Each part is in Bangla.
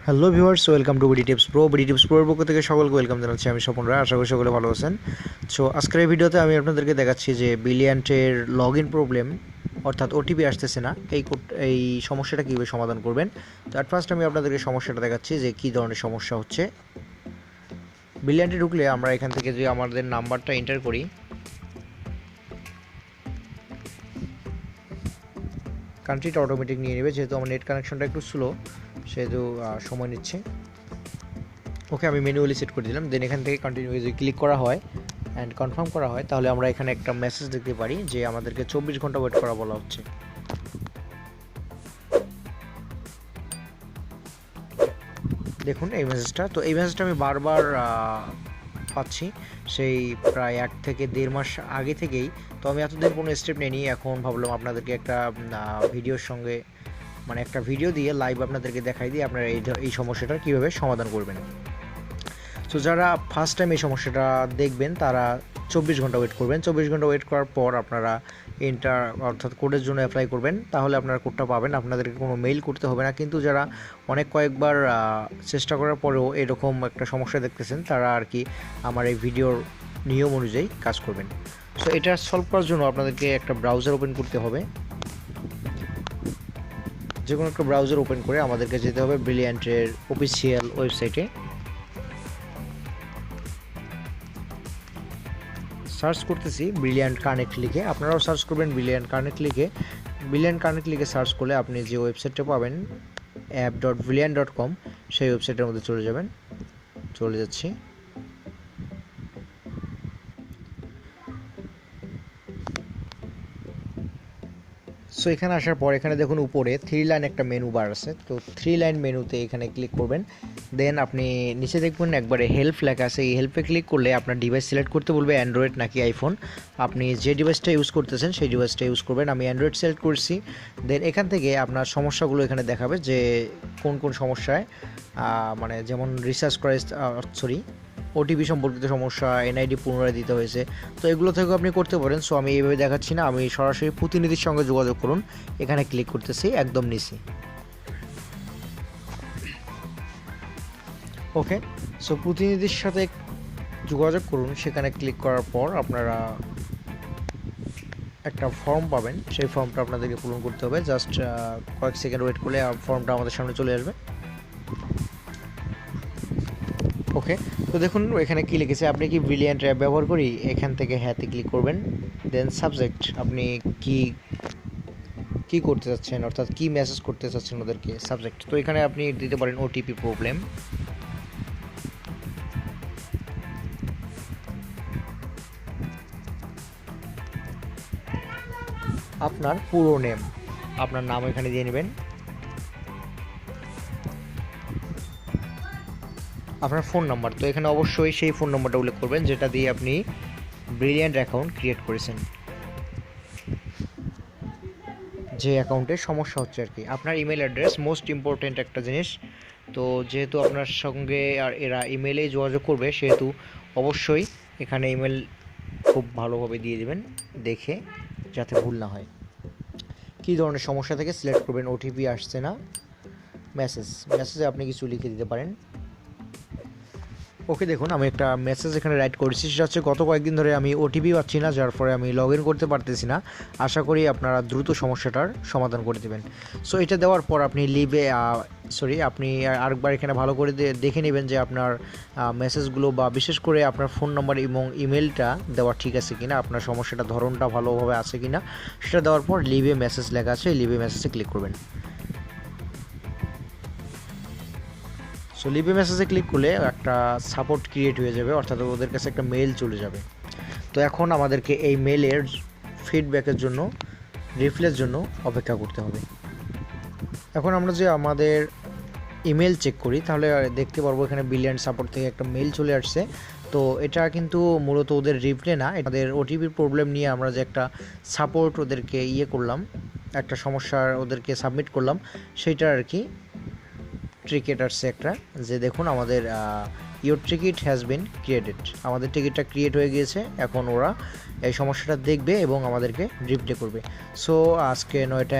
Hello viewers, welcome to BD tips pro. BD tips প্রোর পক্ষ থেকে সকলকে ওয়েলকাম জানাচ্ছি। আমি স্বপন রায়, আশা করি সকলে ভালো আছেন। সো আজকের এই ভিডিওতে আমি আপনাদেরকে দেখাচ্ছি যে ব্রিলিয়ান্টের লগ ইন প্রবলেম, অর্থাৎ ওটিপি আসতেছে না, এই সমস্যাটা কীভাবে সমাধান করবেন। তো অ্যাট ফার্স্ট আমি আপনাদেরকে সমস্যাটা দেখাচ্ছি যে কী ধরনের সমস্যা হচ্ছে। ব্রিলিয়ান্টে ঢুকলে আমরা এখান থেকে যে আমাদের নাম্বারটা এন্টার করি, কান্ট্রিটা অটোমেটিক নিয়ে নেবে। যেহেতু আমার নেট কানেকশনটা একটু স্লো, সেহেতু সময় নিচ্ছে। ওকে, আমি ম্যানুয়ালি সেট করে দিলাম। দেন এখান থেকে কন্টিনিউ যদি ক্লিক করা হয় অ্যান্ড কনফার্ম করা হয়, তাহলে আমরা এখানে একটা মেসেজ দেখতে পারি যে আমাদেরকে 24 ঘন্টা ওয়েট করা বলা হচ্ছে। দেখুন এই মেসেজটা, তো এই মেসেজটা আমি বারবার পাচ্ছি সেই প্রায় 1 থেকে 1.5 মাস আগে থেকেই। তো আমি এতদিন কোনো স্টেপ নিইনি, এখন ভাবলাম আপনাদেরকে একটা ভিডিওর সঙ্গে একটা ভিডিও দিয়ে লাইভ আপনাদেরকে দেখাই দিয়ে আপনারা এই সমস্যাটার কীভাবে সমাধান করবেন। তো যারা ফার্স্ট টাইম এই সমস্যাটা দেখবেন তারা 24 ঘন্টা ওয়েট করবেন। 24 ঘন্টা ওয়েট করার পর আপনারা এন্টার অর্থাৎ কোডের জন্য অ্যাপ্লাই করবেন, তাহলে আপনারা কোডটা পাবেন। আপনাদেরকে কোনো মেইল করতে হবে না। কিন্তু যারা কয়েকবার চেষ্টা করার পরেও এরকম একটা সমস্যা দেখতেছেন, তারা আর কি আমার এই ভিডিওর নিয়ম অনুযায়ী কাজ করবেন। সো এটা সলভ করার জন্য আপনাদেরকে একটা ব্রাউজার ওপেন করতে হবে। যে কোনো একটা ব্রাউজার ওপেন করে আমাদেরকে যেতে হবে ব্রিলিয়ান্টের অফিসিয়াল ওয়েবসাইটে। সার্চ করতেছি ব্রিলিয়ান্ট কানেক্ট লিখে, আপনারাও সার্চ করবেন ব্রিলিয়ান্ট কানেক্ট লিখে। ব্রিলিয়ান্ট কানেক্ট লিখে সার্চ করলে আপনি যে ওয়েবসাইটটা পাবেন app.brilliant.com, সেই ওয়েবসাইটের মধ্যে চলে যাচ্ছি। সো এখানে আসার পর এখানে দেখুন উপরে 3 লাইন একটা মেনু বার আছে। তো 3 লাইন মেনুতে এখানে ক্লিক করবেন। দেন আপনি নিচে দেখবেন একবারে হেল্প লেখা আছে। এই হেল্পে ক্লিক করলে আপনার ডিভাইস সিলেক্ট করতে বলবে অ্যান্ড্রয়েড নাকি আইফোন। আপনি যে ডিভাইসটা ইউজ করতেছেন সেই ডিভাইসটা ইউজ করবেন। আমি অ্যান্ড্রয়েড সিলেক্ট করছি। দেন এখান থেকে আপনার সমস্যাগুলো এখানে দেখাবে যে কোন সমস্যায় যেমন রিসার্চ করা, ওটিপি সম্পর্কিত সমস্যা, এনআইডি পুনরায় দিতে হয়েছে। তো এগুলো থেকেও আপনি করতে পারেন। সো আমি এইভাবে দেখাচ্ছি না, আমি সরাসরি প্রতিনিধির সঙ্গে যোগাযোগ করুন, এখানে ক্লিক করতেছি একদম নিচে। ওকে, সো প্রতিনিধির সাথে যোগাযোগ করুন, সেখানে ক্লিক করার পর আপনারা একটা ফর্ম পাবেন। সেই ফর্মটা আপনাদেরকে পূরণ করতে হবে। জাস্ট কয়েক সেকেন্ড ওয়েট করলে ফর্মটা আমাদের সামনে চলে আসবে। ওকে, তো দেখুন এখানে কি লিখেছে, আপনি কি ব্রিলিয়ান্ট অ্যাপ ব্যবহার করি, এখান থেকে হ্যাঁতে ক্লিক করবেন। দেন সাবজেক্ট, আপনি কি করতে চাচ্ছেন, অর্থাৎ কি মেসেজ করতে চাচ্ছেন ওদেরকে, সাবজেক্ট। তো এখানে আপনি দিতে পারেন ওটিপি প্রবলেম। আপনার পুরো নেম, আপনার নাম এখানে দিয়ে নেবেন। আপনার ফোন নাম্বার, তো এখানে অবশ্যই সেই ফোন নাম্বারটা উল্লেখ করবেন যেটা দিয়ে আপনি ব্রিলিয়ান্ট অ্যাকাউন্ট ক্রিয়েট করেছেন, যে অ্যাকাউন্টে সমস্যা হচ্ছে আর কি। আপনার ইমেল অ্যাড্রেস মোস্ট ইম্পর্ট্যান্ট একটা জিনিস। তো যেহেতু আপনার সঙ্গে আর এরা ইমেলেই যোগাযোগ করবে, সেহেতু অবশ্যই এখানে ইমেল খুব ভালোভাবে দিয়ে দেবেন, দেখে যাতে ভুল না হয়। কী ধরনের সমস্যা থেকে সিলেক্ট করবেন, ওটিপি আসছে না, মেসেজে আপনি কিছু লিখে দিতে পারেন। ওকে, দেখুন আমি একটা মেসেজ এখানে রাইট করেছি, সেটা হচ্ছে গত কয়েকদিন ধরে আমি ওটিপি পাচ্ছি না, যার ফলে আমি লগ ইন করতে পারতেছি না। আশা করি আপনারা দ্রুত সমস্যাটার সমাধান করে দেবেন। সো এটা দেওয়ার পর আপনি আপনি আরেকবার এখানে ভালো করে দেখে নেবেন যে আপনার মেসেজগুলো বা বিশেষ করে আপনার ফোন নাম্বার এবং ইমেলটা দেওয়া ঠিক আছে কিনা, আপনার সমস্যাটা ধরনটা ভালোভাবে আছে কিনা, সেটা দেওয়ার পর লিভে মেসেজ লেখা আছে, লিভে মেসেজে ক্লিক করবেন। সো লিভে মেসেজে ক্লিক করলে একটা সাপোর্ট ক্রিয়েট হয়ে যাবে, অর্থাৎ ওদের কাছে একটা মেল চলে যাবে। তো এখন আমাদেরকে এই মেলের ফিডব্যাকের জন্য, রিপ্লাইয়ের জন্য অপেক্ষা করতে হবে। এখন আমরা যে আমাদের ইমেল চেক করি, তাহলে দেখতে পারবো এখানে ব্রিলিয়ান্ট সাপোর্ট থেকে একটা মেল চলে আসছে। তো এটা কিন্তু মূলত ওদের রিপ্লাই না, আমাদের ওটিপির প্রবলেম নিয়ে আমরা যে একটা সাপোর্ট ওদেরকে করলাম, একটা সমস্যার ওদেরকে সাবমিট করলাম, সেইটা আর কি টিকিট আসছে একটা, যে দেখুন আমাদের your ticket has been created, আমাদের টিকিটটা ক্রিয়েট হয়ে গিয়েছে। এখন ওরা এই সমস্যাটা দেখবে এবং আমাদেরকে রিপ্লাই করবে। সো আজকে 9টা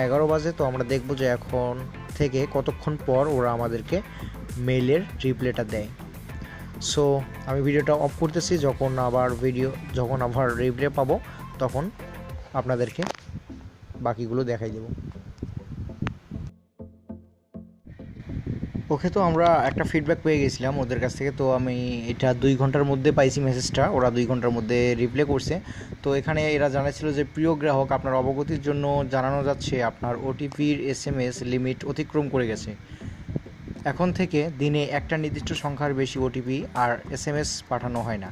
11 বাজে। তো আমরা দেখবো যে এখন থেকে কতক্ষণ পর ওরা আমাদেরকে মেইলের রিপ্লাইটা দেয়। সো আমি ভিডিওটা অফ করতেছি, যখন আবার রিপ্লাই পাবো তখন আপনাদেরকে বাকিগুলো দেখাই দেবো। ওকে, তো আমরা একটা ফিডব্যাক পেয়ে গেছিলাম ওদের কাছ থেকে। তো আমি এটা 2 ঘন্টার মধ্যে পাইছি মেসেজটা, ওরা 2 ঘন্টার মধ্যে রিপ্লাই করছে। তো এখানে এরা জানাচ্ছিল যে প্রিয় গ্রাহক, আপনার অবগতির জন্য জানানো যাচ্ছে আপনার ওটিপির SMS লিমিট অতিক্রম করে গেছে। এখন থেকে দিনে একটা নির্দিষ্ট সংখ্যার বেশি ওটিপি আর SMS পাঠানো হয় না।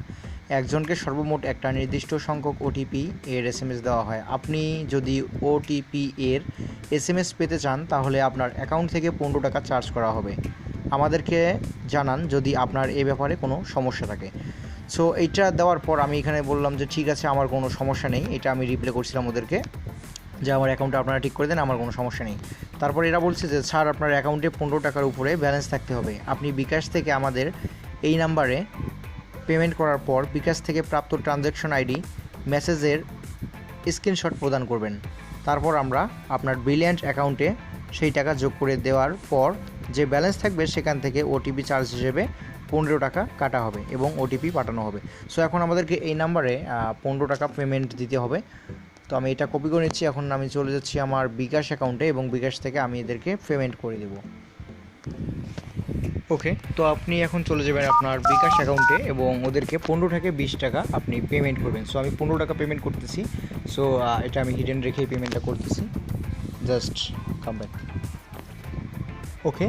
একজনকে সর্বমোট একটা নির্দিষ্ট সংখ্যক ওটিপি এর SMS দেওয়া হয়। আপনি যদি ওটিপি এর SMS পেতে চান তাহলে আপনার অ্যাকাউন্ট থেকে 15 টাকা চার্জ করা হবে। আমাদেরকে জানান যদি আপনার এ ব্যাপারে কোনো সমস্যা থাকে। সো এইটা দেওয়ার পর আমি এখানে বললাম যে ঠিক আছে, আমার কোনো সমস্যা নেই। এটা আমি রিপ্লাই করছিলাম ওদেরকে যে আমার অ্যাকাউন্টটা আপনারা ঠিক করে দেন, আমার কোনো সমস্যা নেই। তারপর এরা বলছে যে স্যার, আপনার অ্যাকাউন্টে 15 টাকার উপরে ব্যালেন্স থাকতে হবে। আপনি বিকাশ থেকে আমাদের এই নাম্বারে পেমেন্ট করার পর বিকাশ থেকে প্রাপ্ত ট্রানজ্যাকশন আইডি মেসেজের স্ক্রিনশট প্রদান করবেন। তারপর আমরা আপনার ব্রিলিয়ান্ট অ্যাকাউন্টে সেই টাকা যোগ করে দেওয়ার পর যে ব্যালেন্স থাকবে সেখান থেকে ওটিপি চার্জ হিসেবে 15 টাকা কাটা হবে এবং ওটিপি পাঠানো হবে। সো এখন আমাদেরকে এই নাম্বারে 15 টাকা পেমেন্ট দিতে হবে। তো আমি এটা কপি করে নিচ্ছি। এখন আমি চলে যাচ্ছি আমার বিকাশ অ্যাকাউন্টে এবং বিকাশ থেকে আমি এদেরকে পেমেন্ট করে দেব। ওকে, তো আপনি এখন চলে যাবেন আপনার বিকাশ অ্যাকাউন্টে এবং ওদেরকে 15 থেকে 20 টাকা আপনি পেমেন্ট করবেন। সো আমি 15 টাকা পেমেন্ট করতেছি। সো এটা আমি হিডেন রেখেই পেমেন্টটা করতেছি। Just come back. Okay,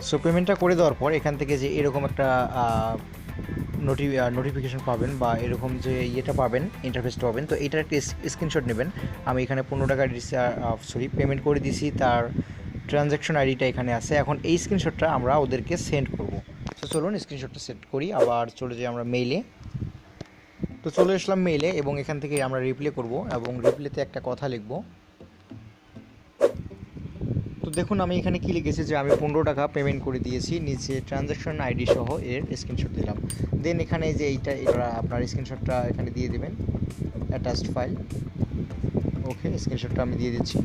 so পেমেন্টটা করে দেওয়ার পর এখান থেকে যে এরকম একটা নোটিফিকেশন পাবেন বা এরকম যে ইয়েটা পাবেন, ইন্টারফেসটা পাবেন। তো এটার একটা স্ক্রিনশট নেবেন। আমি এখানে 15 টাকা পেমেন্ট করে দিয়েছি, তার ট্রানজ্যাকশন আইডিটা এখানে আছে। এখন এই স্ক্রিনশটটা আমরা ওদেরকে সেন্ড করব। তো চলুন স্ক্রিনশটটা সেন্ড করি। আবার চলে যাই আমরা মেইলে। তো চলে আসলাম মেইলে এবং এখান থেকে আমরা রিপ্লাই করব এবং রিপ্লাইতে একটা কথা লিখব। তো দেখুন আমি এখানে কি লিখেছি যে আমি 15 টাকা পেমেন্ট করে দিয়েছি, নিচে ট্রানজ্যাকশন আইডি সহ এর স্ক্রিনশট দিলাম। দেন এখানে যে এটা আপনার স্ক্রিনশটটা এখানে দিয়ে দেবেন, অ্যাটাচড ফাইল। ওকে, স্ক্রিনশটটা আমি দিয়ে দিচ্ছি।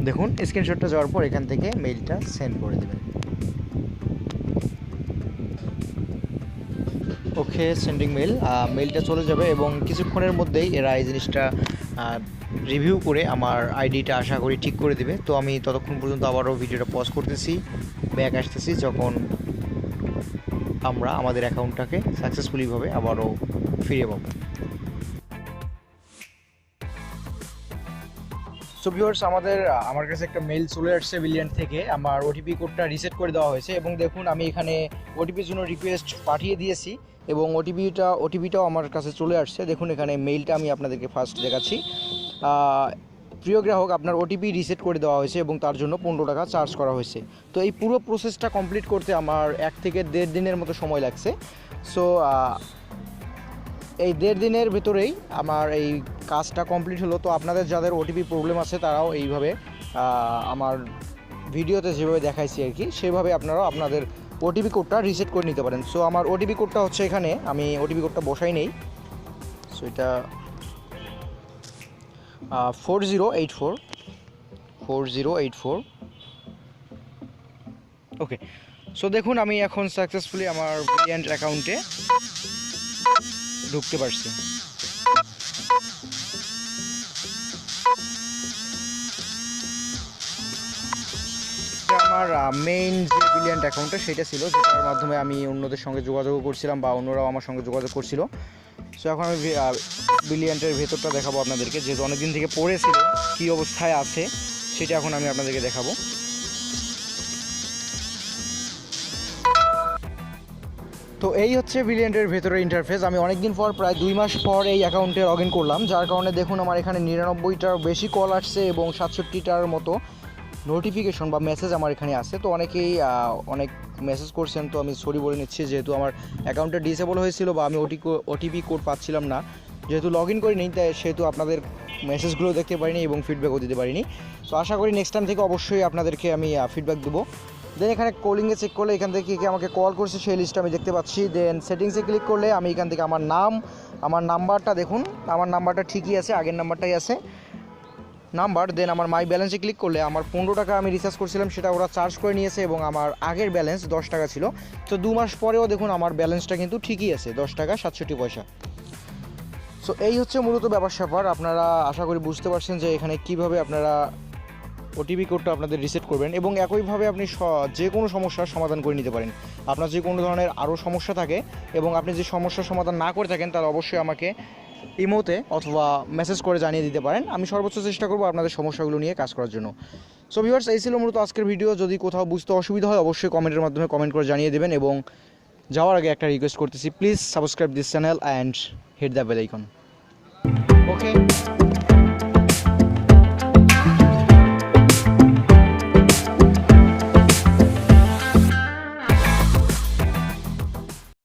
দেখুন স্ক্রিনশটটা যাওয়ার পর এখান থেকে মেইলটা সেন্ড করে দেবেন। ওকে, সেন্ডিং মেইলটা চলে যাবে এবং কিছুক্ষণের মধ্যেই এরা এই জিনিসটা রিভিউ করে আমার আইডিটা আশা করি ঠিক করে দেবে। তো আমি ততক্ষণ পর্যন্ত আবারও ভিডিওটা পজ করতেছি, ব্যাক আসতেছি, যখন আমরা আমাদের অ্যাকাউন্টটাকে সাকসেসফুলিভাবে আবারও ফিরে পাবো। সো ভিউয়ার্স, আমার কাছে একটা মেইল চলে আসছে ব্রিলিয়ান্ট থেকে। আমার ওটিপি কোডটা রিসেট করে দেওয়া হয়েছে এবং দেখুন আমি এখানে ওটিপির জন্য রিকোয়েস্ট পাঠিয়ে দিয়েছি এবং ওটিপিটাও আমার কাছে চলে আসছে। দেখুন এখানে মেইলটা আমি আপনাদেরকে ফার্স্ট দেখাচ্ছি। প্রিয় গ্রাহক, আপনার ওটিপি রিসেট করে দেওয়া হয়েছে এবং তার জন্য 15 টাকা চার্জ করা হয়েছে। তো এই পুরো প্রসেসটা কমপ্লিট করতে আমার 1 থেকে 1.5 দিনের মতো সময় লাগছে। সো এই 1.5 দিনের ভেতরেই আমার এই কাজটা কমপ্লিট হলো। তো আপনাদের যাদের ওটিপি প্রবলেম আছে তারাও এইভাবে আমার ভিডিওতে যেভাবে দেখাইছি আর কি, সেভাবে আপনারাও আপনাদের ওটিপি কোডটা রিসেট করে নিতে পারেন। সো আমার ওটিপি কোডটা হচ্ছে এখানে, আমি ওটিপি কোডটা বসাই নেই। সো এটা 4084। ওকে, সো দেখুন আমি এখন সাকসেসফুলি আমার ব্রিলিয়ান্ট অ্যাকাউন্টে ঢুকতে পারছি। আমার মেইন যে ব্রিলিয়ান্ট অ্যাকাউন্টটা সেটা ছিল, যেটার মাধ্যমে আমি অন্যদের সঙ্গে যোগাযোগ করছিলাম বা অন্যরাও আমার সঙ্গে যোগাযোগ করছিল। সো এখন আমি ব্রিলিয়ান্টের ভেতরটা দেখাবো আপনাদেরকে, যেহেতু অনেকদিন থেকে পড়েছিল কী অবস্থায় আছে সেটা এখন আমি আপনাদেরকে দেখাবো। তো এই হচ্ছে ব্রিলিয়ান্টের ভেতরের ইন্টারফেস। আমি অনেকদিন পর, প্রায় 2 মাস পর এই অ্যাকাউন্টে লগ ইন করলাম, যার কারণে দেখুন আমার এখানে 99টার বেশি কল আসছে এবং 67টার মতো নোটিফিকেশন বা মেসেজ আমার এখানে আসছে। তো অনেকেই অনেক মেসেজ করছেন, তো আমি সরি বলে নিচ্ছি, যেহেতু আমার অ্যাকাউন্টটা ডিসেবল হয়েছিল বা আমি ওটিপি কোড পাচ্ছিলাম না, যেহেতু লগ ইন করিনি, তাই সেহেতু আপনাদের মেসেজগুলো দেখতে পারিনি এবং ফিডব্যাকও দিতে পারিনি। তো আশা করি নেক্সট টাইম থেকে অবশ্যই আপনাদেরকে আমি ফিডব্যাক দেবো। দেন এখানে কলিংয়ে চেক করলে এখান থেকে কে আমাকে কল করছে সেই লিস্টটা আমি দেখতে পাচ্ছি। দেন সেটিংসে ক্লিক করলে আমি এখান থেকে আমার নাম্বারটা দেখুন, আমার নাম্বারটা ঠিকই আছে, আগের নাম্বারটাই আছে। নাম্বার, দেন আমার মাই ব্যালেন্সে ক্লিক করলে আমার 15 টাকা আমি রিচার্জ করছিলাম সেটা ওরা চার্জ করে নিয়েছে এবং আমার আগের ব্যালেন্স 10 টাকা ছিল। তো 2 মাস পরেও দেখুন আমার ব্যালেন্সটা কিন্তু ঠিকই আছে, 10 টাকা 67 পয়সা। সো এই হচ্ছে মূলত ব্যাপার স্যাপার। আপনারা আশা করি বুঝতে পারছেন যে এখানে কীভাবে আপনারা ওটিপি কোডটা আপনাদের রিসেট করবেন এবং একইভাবে আপনি যে কোনো সমস্যার সমাধান করে নিতে পারেন। আপনার যে কোনো ধরনের আরও সমস্যা থাকে এবং আপনি যে সমস্যার সমাধান না করে থাকেন তাহলে অবশ্যই আমাকে ইমোতে অথবা মেসেজ করে জানিয়ে দিতে পারেন। আমি সর্বোচ্চ চেষ্টা করবো আপনাদের সমস্যাগুলো নিয়ে কাজ করার জন্য। সো ভিউয়ার্স, এই ছিল মূলত আজকের ভিডিও। যদি কোথাও বুঝতে অসুবিধা হয় অবশ্যই কমেন্টের মাধ্যমে কমেন্ট করে জানিয়ে দেবেন এবং যাওয়ার আগে একটা রিকোয়েস্ট করতেছি, please subscribe this channel and hit the bell icon. Okay.